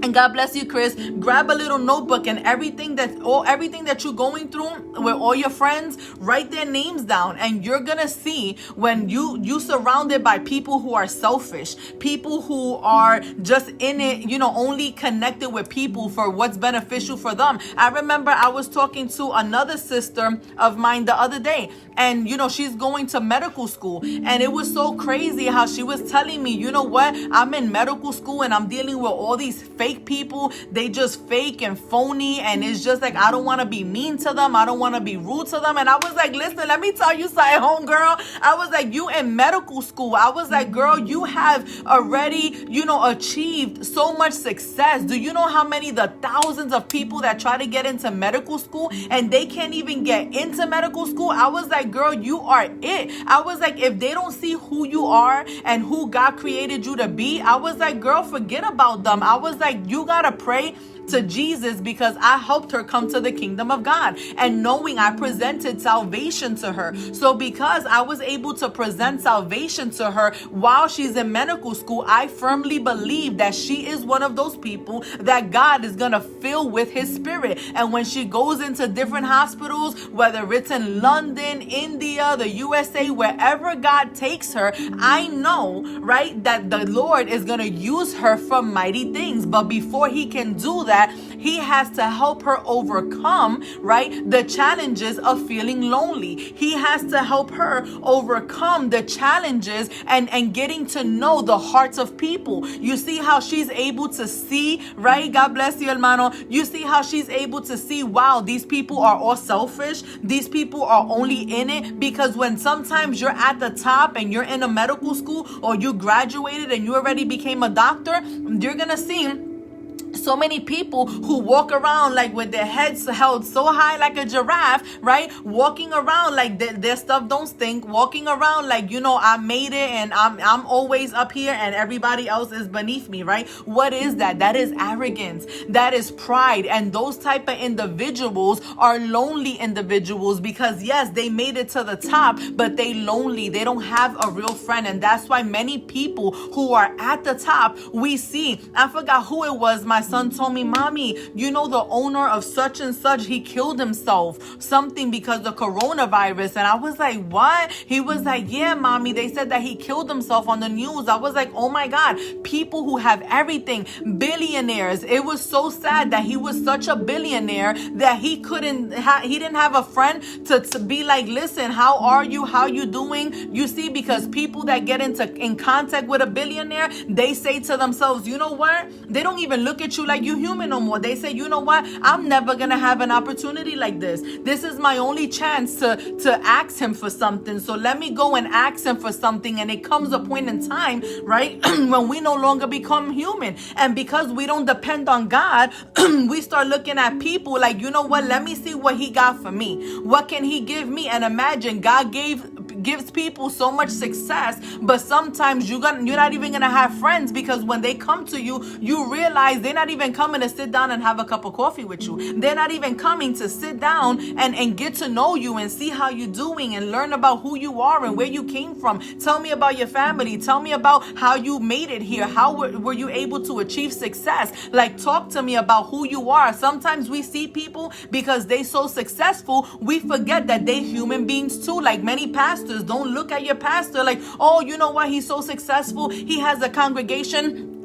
And God bless you, Chris. Grab a little notebook and everything that you're going through with all your friends, write their names down, and you're gonna see when you surrounded by people who are selfish, people who are just in it, only connected with people for what's beneficial for them. I remember I was talking to another sister of mine the other day, and she's going to medical school, and it was so crazy how she was telling me, you know what, I'm in medical school and I'm dealing with all these fake people. They just fake and phony, and it's just like, I don't want to be mean to them, I don't want to be rude to them. And I was like, listen, let me tell you something, homegirl. I was like, you in medical school. I was like, girl, you have already achieved so much success. Do you know how many the thousands of people that try to get into medical school and they can't even get into medical school? I was like, girl, you are it. I was like, if they don't see who you are and who God created you to be, I was like, girl, forget about them. I was like, you gotta pray to Jesus, because I helped her come to the kingdom of God, and knowing I presented salvation to her. So because I was able to present salvation to her while she's in medical school, I firmly believe that she is one of those people that God is going to fill with his spirit. And when she goes into different hospitals, whether it's in London, India, the USA, wherever God takes her, I know, right, that the Lord is going to use her for mighty things. But before he can do that, he has to help her overcome, right, the challenges of feeling lonely. He has to help her overcome the challenges and getting to know the hearts of people. You see how she's able to see, right? God bless you, hermano. You see how she's able to see, wow, these people are all selfish. These people are only in it because when sometimes you're at the top and you're in a medical school, or you graduated and you already became a doctor, you're gonna see so many people who walk around like with their heads held so high like a giraffe, right? Walking around like their stuff don't stink, walking around like, I made it and I'm always up here and everybody else is beneath me, right? What is that? That is arrogance. That is pride. And those type of individuals are lonely individuals, because yes, they made it to the top, but they lonely. They don't have a real friend. And that's why many people who are at the top, we see, I forgot who it was, my son told me, mommy, the owner of such and such, he killed himself, something because of coronavirus. And I was like, what? He was like, yeah, mommy, they said that he killed himself on the news. I was like, oh my God, people who have everything, billionaires. It was so sad that he was such a billionaire that he didn't have a friend to be like, listen, how are you? How you doing? You see, because people that get in contact with a billionaire, they say to themselves, you know what? They don't even look at you like you human no more. They say, you know what? I'm never gonna have an opportunity like this. This is my only chance to ask him for something. So let me go and ask him for something. And it comes a point in time, right, when we no longer become human. And because we don't depend on God, we start looking at people like, you know what? Let me see what he got for me. What can he give me? And imagine God gives people so much success, but sometimes you're not even gonna have friends, because when they come to you, you realize they're not even coming to sit down and have a cup of coffee with you. They're not even coming to sit down and get to know you and see how you're doing and learn about who you are and where you came from. Tell me about your family. Tell me about how you made it here. How were you able to achieve success? Like, talk to me about who you are. Sometimes we see people because they so successful, we forget that they human beings too. Like many pastors, don't look at your pastor like, oh, you know what? He's so successful. He has a congregation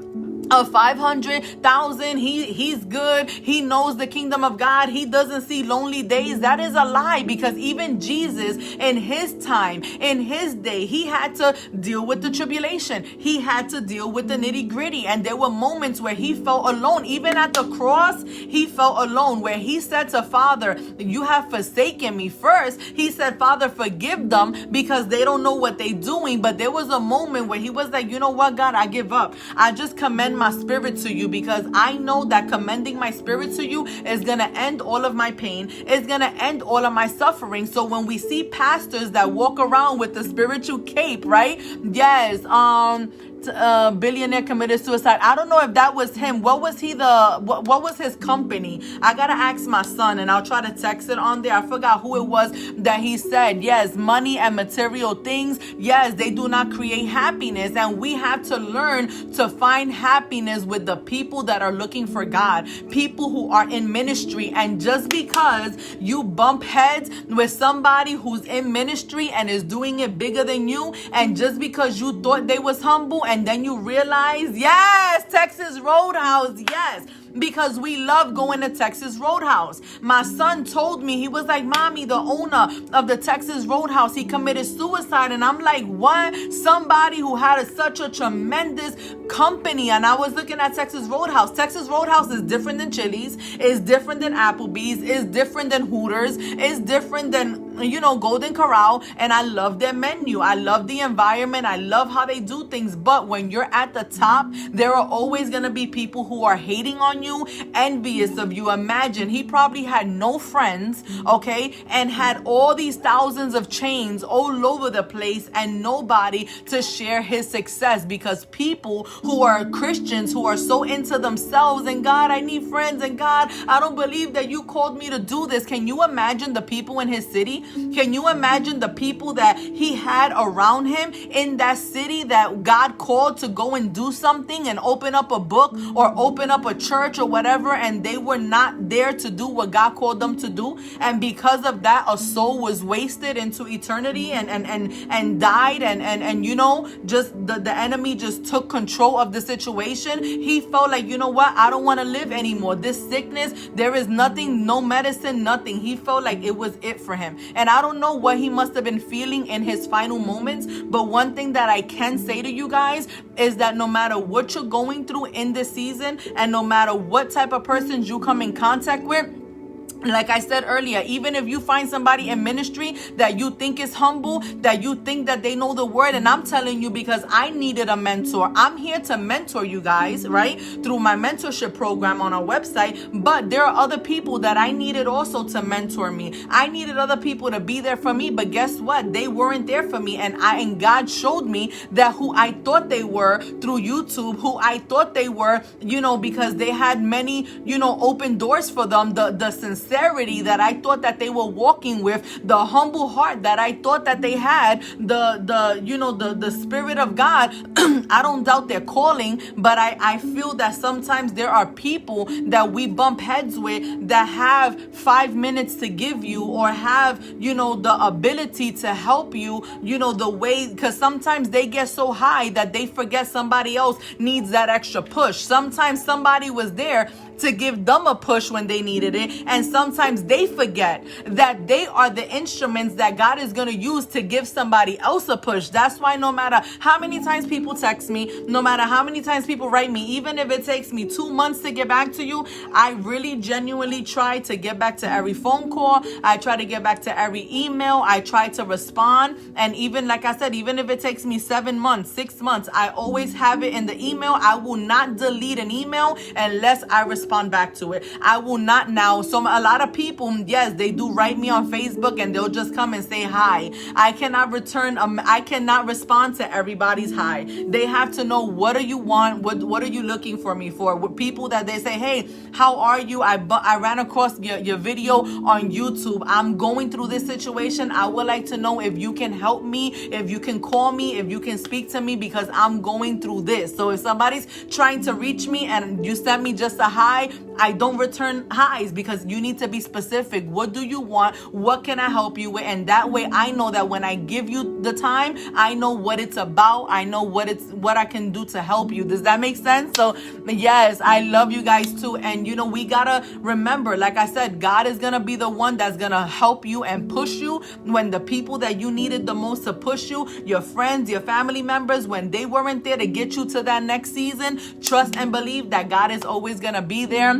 of 500,000. He's good. He knows the kingdom of God. He doesn't see lonely days. That is a lie, because even Jesus in his time, in his day, he had to deal with the tribulation. He had to deal with the nitty gritty. And there were moments where he felt alone. Even at the cross, he felt alone, where he said to Father, you have forsaken me. First, he said, Father, forgive them because they don't know what they're doing. But there was a moment where he was like, you know what, God, I give up. I just commend my spirit to you, because I know that commending my spirit to you is going to end all of my pain. It's going to end all of my suffering. So when we see pastors that walk around with the spiritual cape, right? Yes, billionaire committed suicide. I don't know if that was him. What was his company? I gotta ask my son, and I'll try to text it on there. I forgot who it was that he said, yes, money and material things, yes, they do not create happiness. And we have to learn to find happiness with the people that are looking for God, people who are in ministry. And just because you bump heads with somebody who's in ministry and is doing it bigger than you, and just because you thought they was humble and then you realize, yes, Texas Roadhouse, yes, because we love going to Texas Roadhouse. My son told me, he was like, Mommy, the owner of the Texas Roadhouse, he committed suicide. And I'm like, what? Somebody who had such a tremendous company. And I was looking at Texas Roadhouse. Texas Roadhouse is different than Chili's, is different than Applebee's, is different than Hooters, is different than, Golden Corral. And I love their menu. I love the environment. I love how they do things. But when you're at the top, there are always going to be people who are hating on you, envious of you. Imagine, he probably had no friends, okay, and had all these thousands of chains all over the place and nobody to share his success, because people who are Christians, who are so into themselves, and God, I need friends, and God, I don't believe that you called me to do this. Can you imagine the people in his city? Can you imagine the people that he had around him in that city that God called to go and do something and open up a book or open up a church or whatever, and they were not there to do what God called them to do? And because of that, a soul was wasted into eternity and died, and just the enemy just took control of the situation. He felt like, you know what, I don't want to live anymore. This sickness, there is nothing, no medicine, nothing. He felt like it was it for him. And I don't know what he must have been feeling in his final moments, but one thing that I can say to you guys is that no matter what you're going through in this season, and no matter what type of persons you come in contact with, like I said earlier, even if you find somebody in ministry that you think is humble, that you think that they know the word, and I'm telling you, because I needed a mentor. I'm here to mentor you guys, right? Through my mentorship program on our website. But there are other people that I needed also to mentor me. I needed other people to be there for me, but guess what? They weren't there for me. And God showed me that who I thought they were through YouTube, who I thought they were, because they had many, open doors for them, the sincerity that I thought that they were walking with, the humble heart that I thought that they had, the Spirit of God. I don't doubt their calling, but I feel that sometimes there are people that we bump heads with that have 5 minutes to give you, or have, the ability to help you, the way, because sometimes they get so high that they forget somebody else needs that extra push. Sometimes somebody was there to give them a push when they needed it. And sometimes they forget that they are the instruments that God is going to use to give somebody else a push. That's why no matter how many times people text me, no matter how many times people write me, even if it takes me 2 months to get back to you, I really genuinely try to get back to every phone call. I try to get back to every email. I try to respond. And even, like I said, even if it takes me 7 months, 6 months, I always have it in the email. I will not delete an email unless I respond back to it. I will not now. So a lot of people, yes, they do write me on Facebook and they'll just come and say hi. I cannot I cannot respond to everybody's hi. They have to know, what do you want? What are you looking for me for? With people that they say, hey, how are you? I ran across your video on YouTube. I'm going through this situation. I would like to know if you can help me, if you can call me, if you can speak to me, because I'm going through this. So if somebody's trying to reach me and you send me just a hi, I don't return highs, because you need to be specific. What do you want? What can I help you with? And that way I know that when I give you the time, I know what it's about. I know what I can do to help you. Does that make sense? So yes, I love you guys too. And we gotta remember, like I said, God is gonna be the one that's gonna help you and push you when the people that you needed the most to push you, your friends, your family members, when they weren't there to get you to that next season, trust and believe that God is always gonna be there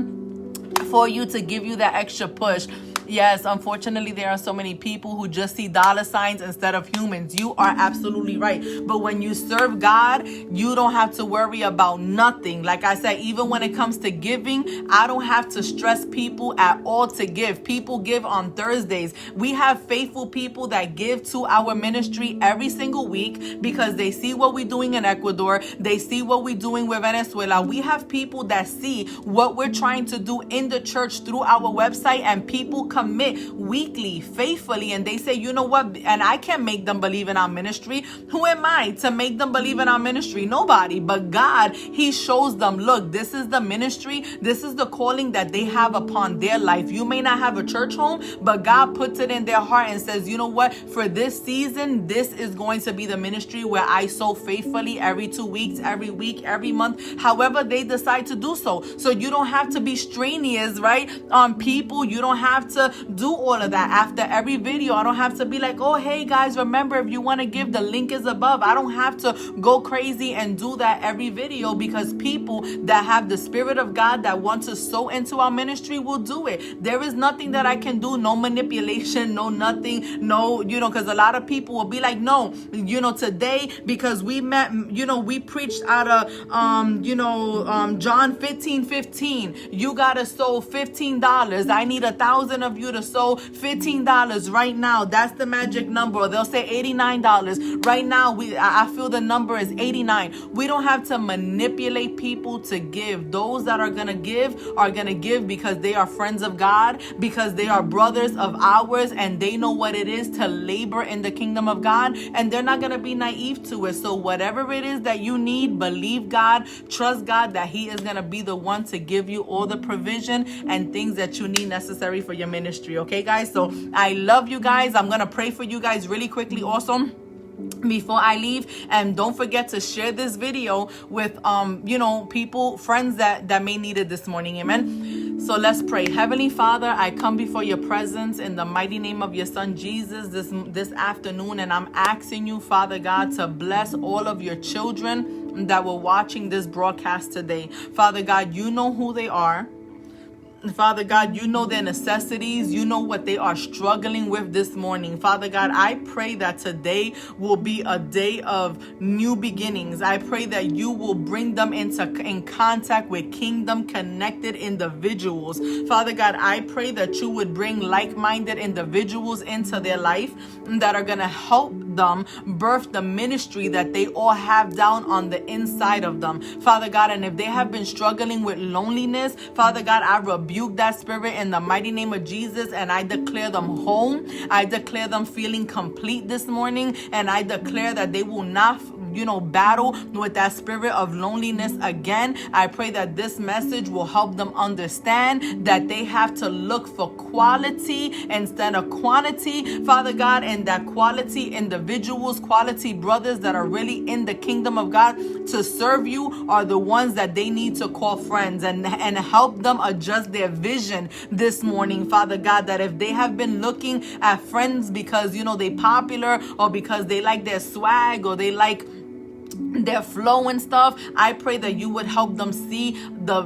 for you to give you that extra push. Yes, unfortunately, there are so many people who just see dollar signs instead of humans. You are absolutely right. But when you serve God, you don't have to worry about nothing. Like I said, even when it comes to giving, I don't have to stress people at all to give. People give on Thursdays. We have faithful people that give to our ministry every single week because they see what we're doing in Ecuador. They see what we're doing with Venezuela. We have people that see what we're trying to do in the church through our website, and people commit weekly, faithfully, and they say, you know what? And I can't make them believe in our ministry. Who am I to make them believe in our ministry? Nobody. But God, He shows them, look, this is the ministry. This is the calling that they have upon their life. You may not have a church home, but God puts it in their heart and says, you know what? For this season, this is going to be the ministry where I sow faithfully every 2 weeks, every week, every month, however they decide to do so. So you don't have to be strenuous, right? On people, you don't have to do all of that. After every video, I don't have to be like, oh, hey guys, remember, if you want to give, the link is above. I don't have to go crazy and do that every video, because people that have the Spirit of God that want to sow into our ministry will do it. There is nothing that I can do, no manipulation, no nothing, no, because a lot of people will be like, no, today, because we met, we preached out of, John 15:15. You got to sow $15. I need 1,000 of you to sow $15 right now. That's the magic number. Or they'll say $89. Right now, I feel the number is 89. We don't have to manipulate people to give. Those that are going to give because they are friends of God, because they are brothers of ours, and they know what it is to labor in the kingdom of God, and they're not going to be naive to it. So whatever it is that you need, believe God, trust God that He is going to be the one to give you all the provision and things that you need necessary for your ministry. Okay, guys? So I love you guys. I'm going to pray for you guys really quickly also before I leave, and don't forget to share this video with people, friends that may need it this morning. Amen. So let's pray. Heavenly Father, I come before your presence in the mighty name of your Son Jesus this afternoon, and I'm asking you, Father God, to bless all of your children that were watching this broadcast today. Father God, you know who they are. Father God, you know their necessities. You know what they are struggling with this morning. Father God, I pray that today will be a day of new beginnings. I pray that you will bring them in contact with kingdom connected individuals. Father God, I pray that you would bring like-minded individuals into their life that are going to help them birth the ministry that they all have down on the inside of them. Father God, and if they have been struggling with loneliness, Father God, I rebuke that spirit in the mighty name of Jesus, and I declare them home. I declare them feeling complete this morning, and I declare that they will not battle with that spirit of loneliness again. I pray that this message will help them understand that they have to look for quality instead of quantity, Father God, and that quality individuals, quality brothers that are really in the kingdom of God to serve you are the ones that they need to call friends, and help them adjust their vision this morning, Father God, that if they have been looking at friends because they popular, or because they like their swag, or they like their flow and stuff, I pray that you would help them see the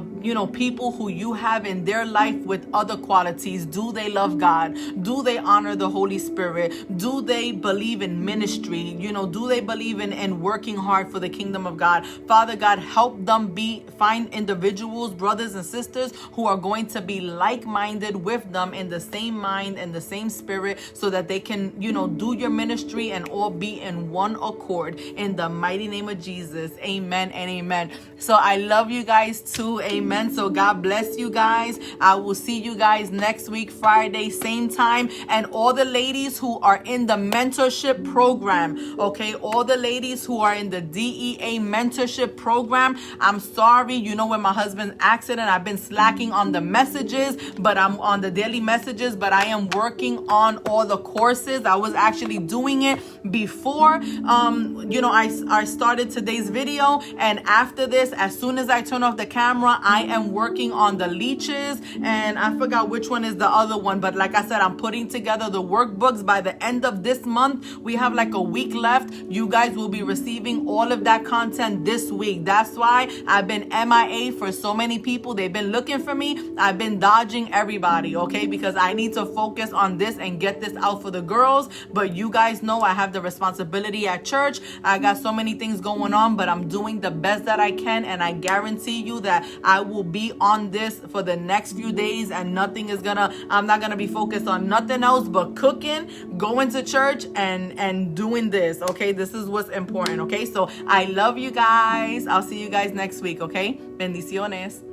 people who you have in their life with other qualities. Do they love God? Do they honor the Holy Spirit? Do they believe in ministry? Do they believe in working hard for the kingdom of God? Father God, help them find individuals, brothers and sisters who are going to be like-minded with them, in the same mind and the same spirit, so that they can do your ministry and all be in one accord, in the mighty name of Jesus. Amen and amen. So I love you guys too. Amen. So God bless you guys. I will see you guys next week, Friday, same time. And all the ladies who are in the mentorship program, okay, all the ladies who are in the DEA mentorship program, I'm sorry, with my husband's accident, I've been slacking on the messages, but I'm on the daily messages, but I am working on all the courses. I was actually doing it before, I started today's video, and after this, as soon as I turn off the camera, camera. I am working on the leeches, and I forgot which one is the other one, but like I said, I'm putting together the workbooks. By the end of this month, we have like a week left. You guys will be receiving all of that content this week. That's why I've been MIA for so many people. They've been looking for me. I've been dodging everybody, okay, because I need to focus on this and get this out for the girls. But you guys know I have the responsibility at church. I got so many things going on, but I'm doing the best that I can, and I guarantee you that I will be on this for the next few days, and I'm not gonna be focused on nothing else but cooking, going to church, and doing this, okay? This is what's important, okay? So I love you guys. I'll see you guys next week, okay? Bendiciones.